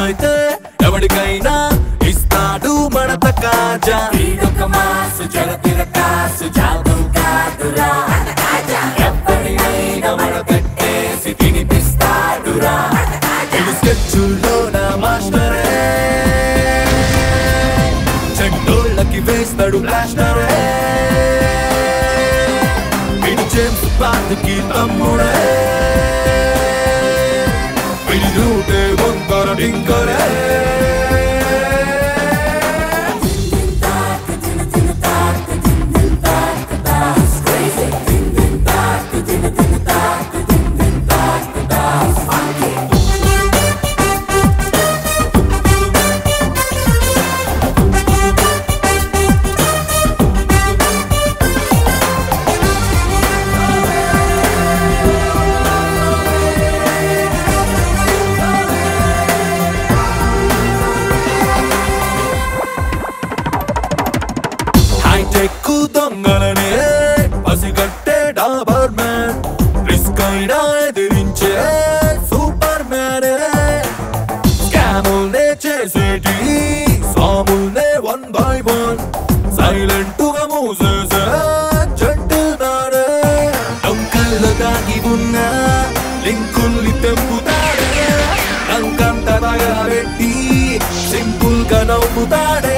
అయితే ఎవరికైనా ఇస్తాడు మడత కాజా ఈడొక మాసు జలతిర కాసు జాదు కాదురా ఎవరినైనా మడతెట్టేసి తినిపిస్తాడురా ఇది స్కెచ్చుల్లో నా మాస్టరే చెడ్డోళ్ళకి వేస్తాడు బ్లాస్టరే వీడు జేమ్స్ బాండ్కి తమ్ముడే వీడి రూటే వంకర డింకరే ఎక్కు దొంగలనే పసిగట్టే డాబర్ మ్యాన్ రిస్క్ అయినా ఎదిరించే సూపర్ మ్యానే స్కాముల్నే చేసేటి సాముల్నే 1 by 1 సైలెంట్ గా మూసేసే జంటిల్ మ్యానే డొంకల్లో దాగి ఉన్న లింకుల్ని తెంపుతాడే లంకంత తగలబెట్టి సింపుల్ గా నవ్వుతాడే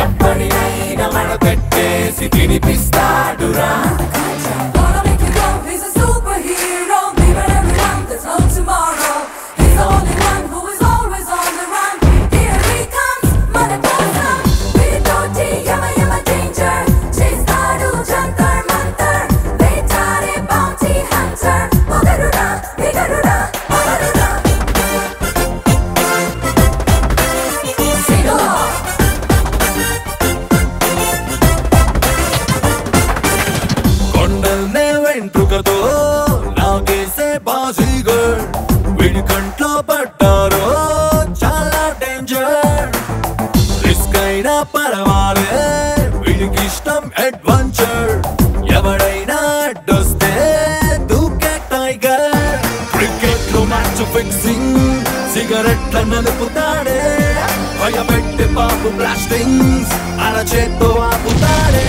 ఎప్పటినైనా మడతెట్టేసి తినిపిస్తాడురా వెంట్రుకతో నాగేసే బాజీగర్ వీడి కంట్లో పడ్డారో చాలా డేంజర్ రిస్క్ అయినా పర్వాలే వీడికి ఇష్టం అడ్వెంచర్ ఎవడైనా అడ్డొస్తే దూకే టైగర్ క్రికెట్ లో మ్యాచ్ ఫిక్సింగ్ సిగరెట్ల నలుపుతాడే భయపెట్టే బాబు బ్లాస్టింగ్స్ అరచేత్తో ఆపుతాడే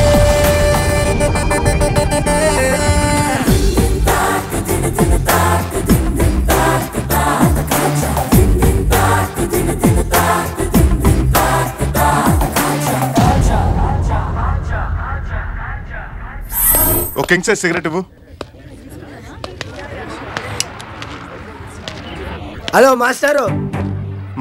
ఓ కింగ్ సైజ్ సిగరెట్ ఇవ్వు. హలో మాస్టారు.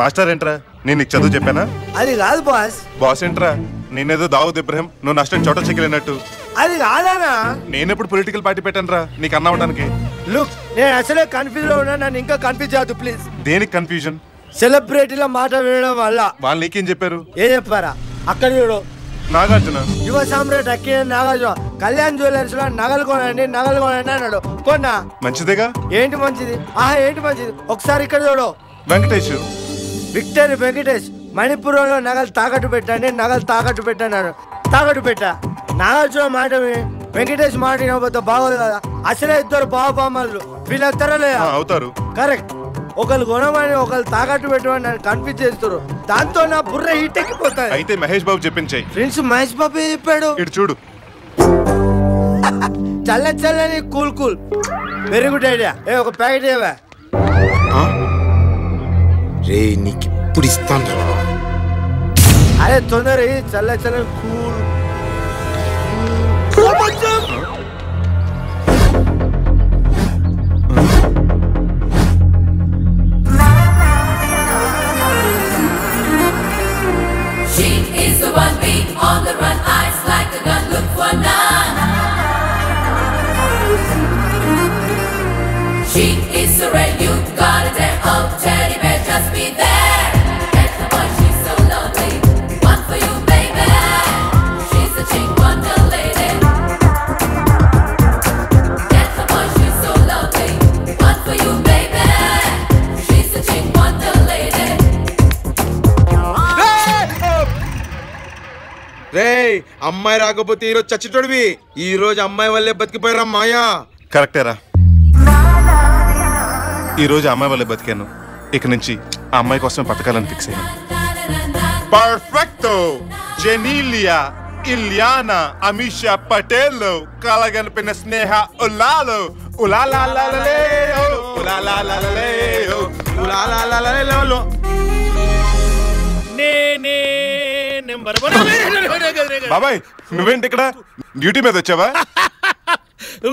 మాస్టర్ ఏంట్రా? నేను నీకు చదువు చెప్పానా? అది కాదు బాస్. బాస్ ఏంట్రా? నేనేదో దావుద్ ఇబ్రహీం, నువ్వు నష్టం చోట చెక్కిలినట్టు. అది కాదానా? నేనెప్పుడు పొలిటికల్ పార్టీ పెట్టాను రా నీకు అన్న అవడానికి? లుక్, నేను అసలే కన్ఫ్యూజ్ లో ఉన్నా, నన్ను ఇంకా కన్ఫ్యూజ్ చేయద్దు ప్లీజ్. దేనికి కన్ఫ్యూజన్? సెలబ్రిటీల మాట వినడం వల్ల. వాళ్ళు నీకేం చెప్పారు? ఏం చెప్పారా? అక్కడ చూడు, నాగార్జున యువ సామ్రాట్ అక్కిన నాగార్జున కళ్యాణ్ జ్యువెలర్స్ లో నగలు కొనండి అన్నాడు. కొన్నా. మంచిదేగా? ఏంటి మంచిది? ఏంటి మంచిది? ఒకసారి ఇక్కడ చూడు. వెంకటేష్, వెంకటేష్ మణిపురంలో నగలు తాకట్టు పెట్టాడు. తాకట్టు పెట్టా. నాగార్జున మాట వెంకటేష్ మాట వినకపోతే బాగోదు కదా. అసలే ఇద్దరు బావబామ్మలు, వీళ్ళు అవుతారు. కరెక్ట్. ఒకళ్ళు కొనమని ఒకళ్ళు తాకట్టు పెట్టమని నన్ను కన్ఫ్యూజ్ చేస్తారు. దాంతో నా బుర్ర హీట్ ఎక్కిపోతాయి. అయితే మహేష్ బాబు చెప్పించాయి. ఫ్రెండ్స్ మహేష్ బాబు చెప్పాడు. ఇటు చూడు. చల్లని కూల్ వెరీ గుడ్ ఐడియా. ఒక ప్యాకెట్ ఏవా రే, నీకు ఇప్పుడు ఇస్తాను రా. అరే తొందర చల్లని cool. On the run, eyes like a gun, look for none. She is so rare, you gotta dare. Oh, teddy bear, just be there. Get the boy, she's so lovely. One for you, baby. అమ్మాయి రాకపోతే ఈరోజు చచ్చిటోడివి. ఈ రోజు అమ్మాయి వల్లే బతికిపోయారా మాయా. కరెక్టేరా, ఈ రోజు అమ్మాయి వల్లే బతికాను. ఇక నుంచి ఆ అమ్మాయి కోసమే బతకాలని ఫిక్స్ అయ్యాను. పర్ఫెక్టో జెనీలియా ఇలియానా అమిషా పటేల్ కలగనిపిన స్నేహ ఉల్లాలో ఉలాలాలలేయో ఉలాలాలలేయో ఉలాలాలలేయో. బాబాయ్ నువ్వేంటి ఇక్కడ? డ్యూటీ మీద వచ్చావా?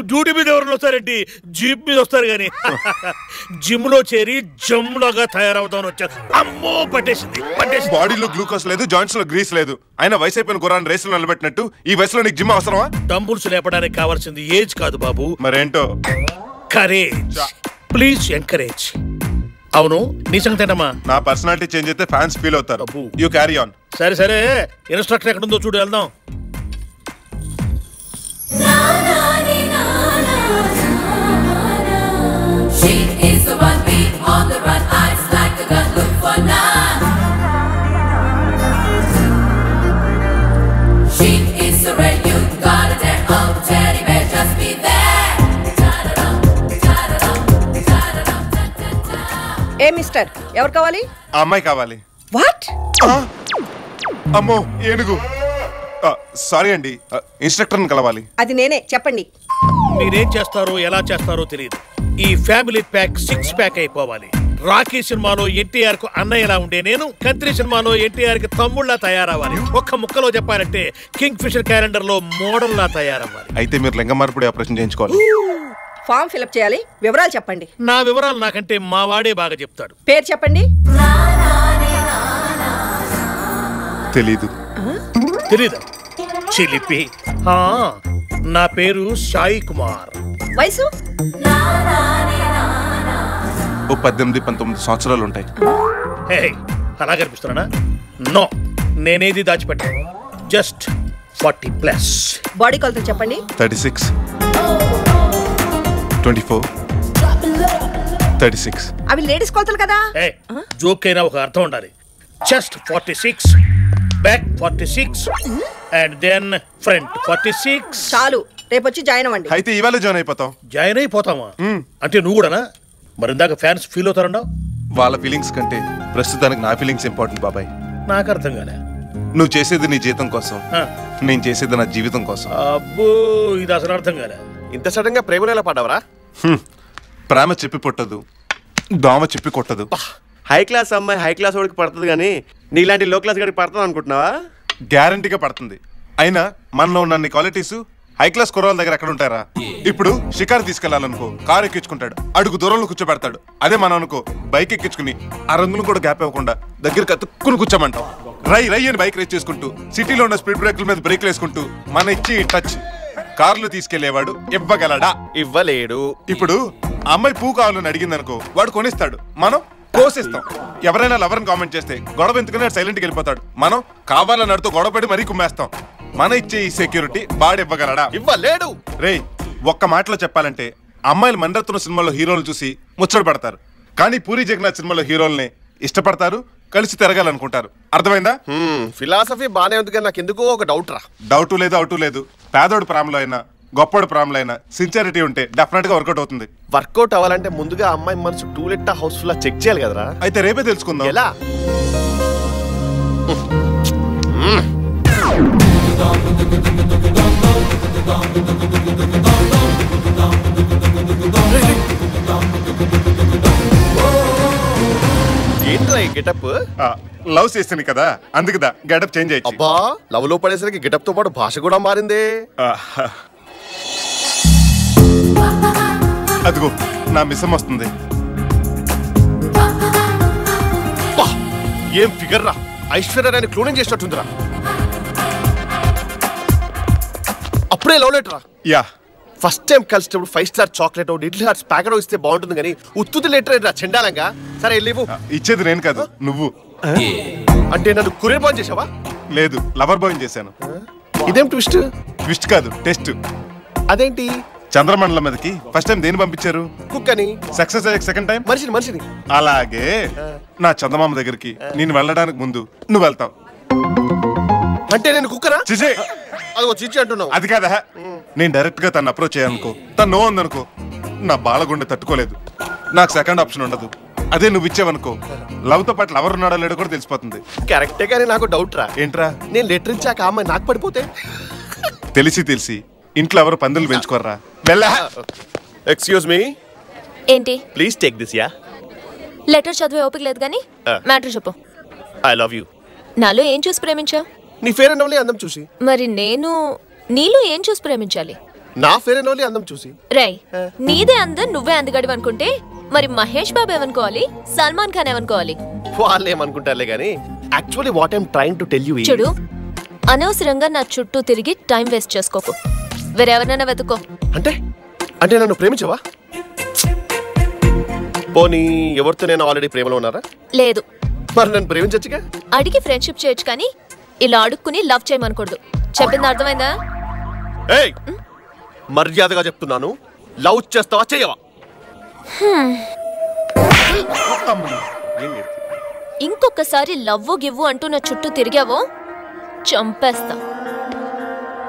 డ్యూటీ మీద ఎవరు వస్తారండి? జీప్ మీద వస్తారు కానీ జిమ్ లో చేరి జమ్ లాగా తయారవుతామని వచ్చారు. అమ్మో పట్టేసింది. బాడీలో గ్లూకోజ్ లేదు, జాయింట్స్ లో గ్రీస్ లేదు. అయినా వయసు అయిపోయిన గుర్రాన్ని రేసులో నిలబెట్టినట్టు ఈ వయసులో నీకు జిమ్ అవసరమా? డంబుల్స్ లేపడానికి కావాల్సింది ఏజ్ కాదు బాబు, మరేంటో కరేజ్. Please encourage. అవును నీ సంగతి ఏంటమ్మా? నా పర్సనాలిటీ చేంజ్ అయితే ఫ్యాన్స్ ఫీల్ అవుతారు. You carry on. సరే సరే, ఇన్స్ట్రక్టర్ ఎక్కడ ఉందో చూడు, వెళ్దాం. She is the one beat on the run, eyes like a gun, look for none. She is the red, you gotta dare, oh teddy bear, just be there. Ta-da-dum, ta-da-dum, ta-da-dum, ta-da-dum. A mister, ఎవరు కావాలి? ఆ అమ్మాయి కావాలి. What? అమ్మో ఏనుగు. Sorry అండి, ఇన్స్ట్రక్టర్ని కలవాలి. అది నేనే, చెప్పండి. మీరేం చేస్తారో ఎలా చేస్తారో తెలియదు. ఈ ఫ్యామిలీ ప్యాక్ 6 ప్యాక్ అయిపోవాలి. రాకీ సినిమాలో ఎన్టీఆర్ కు అన్నయ్యలా ఉండే నేను కంత్రి సినిమాలో ఎన్టీఆర్ కి తమ్ముళ్లా తయారవ్వాలి. ఒక్క ముక్కలో చెప్పాలంటే కింగ్ ఫిషర్ క్యాలెండర్ లో మోడల్ లా తయారవ్వాలి. అయితే మీరు లింగ మార్పిడి ఆపరేషన్ చేయించుకోవాలి. ఫామ్ ఫిల్అప్ చేయాలి. వివరాలు చెప్పండి. నా వివరాలు నాకంటే మా వాడే బాగా చెప్తాడు. పేరు చెప్పండి. తెలీదు. తెలీదా? చిలిపి. నా పేరు సాయి కుమార్. వయసు? ఓ 18-19 సంవత్సరాలు ఉంటాయి. అలా కనిపిస్తున్నానా? నో, నేనేది దాచిపెట్టాను. జస్ట్ 40+. బాడీ కొలతలు చెప్పండి. 36, 24, 36. అవి లేడీస్ కొలతలు కదా. జోక్ అయినా ఒక అర్థం ఉండాలి. Chest 46, back 46 and then front 46. చాలు, రేపు వచ్చి జాయిన్ అవ్వండి. అయితే ఇవాళ జాయిన్ అయిపోతాం. జాయిన్ అయిపోతామా? అంటే నువ్వు కూడానా? మరి ఇందాక ఫ్యాన్స్ ఫీల్ అవుతారన్నావు. వాళ్ళ ఫీలింగ్స్ కంటే ప్రస్తుతానికి నా ఫీలింగ్స్ ఇంపార్టెంట్ బాబాయ్. నాకు అర్థం కాలే. నువ్వు చేసేది నీ జీతం కోసం, నేను చేసేది నా జీవితం కోసం. అబ్బో, ఇది అసలు అర్థం కాలే. ఇంత సడన్ గా ప్రేమలో ఎలా పడ్డావరా? ప్రేమ చెప్పి పుట్టదు, దోమ చెప్పి కొట్టదు. హై క్లాస్ అమ్మాయి హై క్లాస్ వాడికి పడుతుంది కానీ నీలాంటి లో క్లాస్ గడికి పడుతుంది అనుకుంటున్నావా? గ్యారంటీగా పడుతుంది. అయినా మనలో ఉన్న క్వాలిటీస్ హై క్లాస్ కుర్రాల దగ్గర ఎక్కడ ఉంటారా? ఇప్పుడు షికారు తీసుకెళ్లాలనుకో, కారు ఎక్కించుకుంటాడు, అడుగు దూరంలో కూర్చోబెడతాడు. అదే మనం అనుకో, బైక్ ఎక్కించుకుని ఆ రంగును కూడా గ్యాప్ ఇవ్వకుండా దగ్గర కతుక్కుని కూర్చోమంటాం. రై రై అని బైక్ రేస్ చేసుకుంటూ, సిటీలో ఉన్న స్పీడ్ బ్రేకుల మీద బ్రేక్లు వేసుకుంటూ మన ఇచ్చి టచ్ కార్లు తీసుకెళ్లేవాడు ఇవ్వగలడా? ఇవ్వలేడు. ఇప్పుడు అమ్మాయి పువ్వు కావాలని అడిగింది అనుకో, వాడు కొనిస్తాడు, మనం కోసిస్తాం. ఎవరైనా లవర్ని కామెంట్ చేస్తే గొడవ ఎందుకని సైలెంట్కి వెళ్ళిపోతాడు, మనం కావాలని అడుతూ గొడవ పడి మరీ కుమ్మేస్తాం. మన ఇచ్చే ఈ సెక్యూరిటీ వాడివ్వగలడా? ఇవ్వలేడు. రే, ఒక్క మాటలో చెప్పాలంటే అమ్మాయిలు మణిరత్నం సినిమాలో హీరోలు చూసి ముచ్చట పడతారు, కానీ పూరి జగన్నాథ్ సినిమాలో హీరోల్ని ఇష్టపడతారు, కలిసి తిరగాలనుకుంటారు. అర్థమైందా? ఫిలాసఫీ బానే ఉంది కానీ నాకు ఎందుకో ఒక డౌట్ రా. డౌటు లేదు, అవుటు లేదు. పేదోడు ప్రేమలో అయినా గొప్పోడు ప్రేమలో అయినా సిన్సియారిటీ ఉంటే డెఫినెట్ గా వర్కౌట్ అవుతుంది. వర్కౌట్ అవ్వాలంటే ముందుగా అమ్మాయి మనసు టూలెట్ హౌస్ఫుల్ చెక్ చేయాలి కదరా. అయితే రేపే తెలుసుకుందాం. ఎలా? ఏంట్రా ఈ గెటప్? లవ్ చేసింది కదా, అందుకుదా గెటప్ చేంజ్ అయ్యి. అబ్బా, లవ్ లో పడేసరికి గెటప్ తో పాటు భాష కూడా మారిందే. అదిగో నా మిసం వస్తుంది. ఏం ఫిగర్ రా, ఐశ్వర్యాన్ని క్లోనింగ్ చేసినట్టుందిరా. అప్పుడే లవ్ లెటర్ రా. యా, ఫస్ట్ టైం కలిసినప్పుడు 5 star chocolate little hearts packet ఇస్తే బాగుంటుంది కానీ ఉత్తుది లెటర్ రా చెండాలంగా. సరే లేవు. ఇచ్చేది నేను కాదు, నువ్వు. అంటే నన్ను కొరియర్ బాయ్ చేసావా? లేదు, లవర్ బాయ్ చేశాను. ఇదేం ట్విస్ట్? ట్విస్ట్ కాదు, టెస్ట్. అదేంటి? చంద్రమండలం మీదకి ఫస్ట్ టైం దేని పంపించారు? కుక్ అని. సక్సెస్ అయ్యే సెకండ్ టైం మనిషిని. అలాగే నా చందమామ దగ్గరికి నేను వెళ్ళడానికి ముందు నువ్వు వెళ్తావు. అంటే నేను కుక్కరా? చిచి అదిగో చిచ్చి అంటున్నావు. అది కాదా, నేను డైరెక్ట్ గా తను అప్రోచ్ అయ్యానుకో, తను నో ఉందనుకో, నా బాలగుండె తట్టుకోలేదు. నాకు సెకండ్ ఆప్షన్ ఉండదు. అదే నువ్వు ఇచ్చావనుకో, లవ్ తో పాటు లవర్ ఉన్నాడో లేడో కూడా తెలిసిపోతుంది. కరెక్టే, కానీ నాకు డౌట్ రా. ఏంట్రా? నేను లెటర్ ఇచ్చాక ఆ అమ్మాయి నాకు పడిపోతే? తెలిసి ఇంట్లో ఎవరు పందులు పెంచుకోర్రా. వెళ్ళా. ఎక్స్క్యూజ్ మీ, ఏంటి? Please take this. Yeah, letter చదివే ఓపిక లేదు కానీ మ్యాటర్ చెప్పు. I love you. నాలో ఏం చూసి ప్రేమించావు? నీ ఫేర్ అండ్ లవ్లీ అందం చూసి. మరి నేను నీలో ఏం చూసి ప్రేమించాలి? నా ఫేర్ అండ్ లవ్లీ అందం చూసి. రై, నీదే అందం నువ్వే అందగడివి అనుకుంటే మరి మహేష్ బాబు ఏమనుకోవాలి, సల్మాన్ ఖాన్ ఏమనుకోవాలి? వాళ్ళు ఏమనుకుంటారులే కానీ actually what I'm trying to tell you. చూడు, అనవసరంగా నా చుట్టూ తిరిగి టైం వేస్ట్ చేసుకోకు. వేరెవరినైనా వెతుక్కో. అంటే నన్ను ప్రేమించవా? పోనీ ఎవరితో నేను ఆల్రెడీ ప్రేమలో ఉన్నారా? లేదు. మరి నన్ను ప్రేమించచ్చుగా. అడిగి ఫ్రెండ్షిప్ చేయొచ్చు కానీ ఇలా అడుక్కుని లవ్ చేయమనకూడదు. చెప్పింది అర్థమైందా? ఏయ్, మర్యాదగా చెప్తున్నాను, లవ్ చేస్తావా చేయవా? ఇంకొకసారి లవ్వు గివ్వు అంటూ నా చుట్టూ తిరిగావో చంపేస్తా.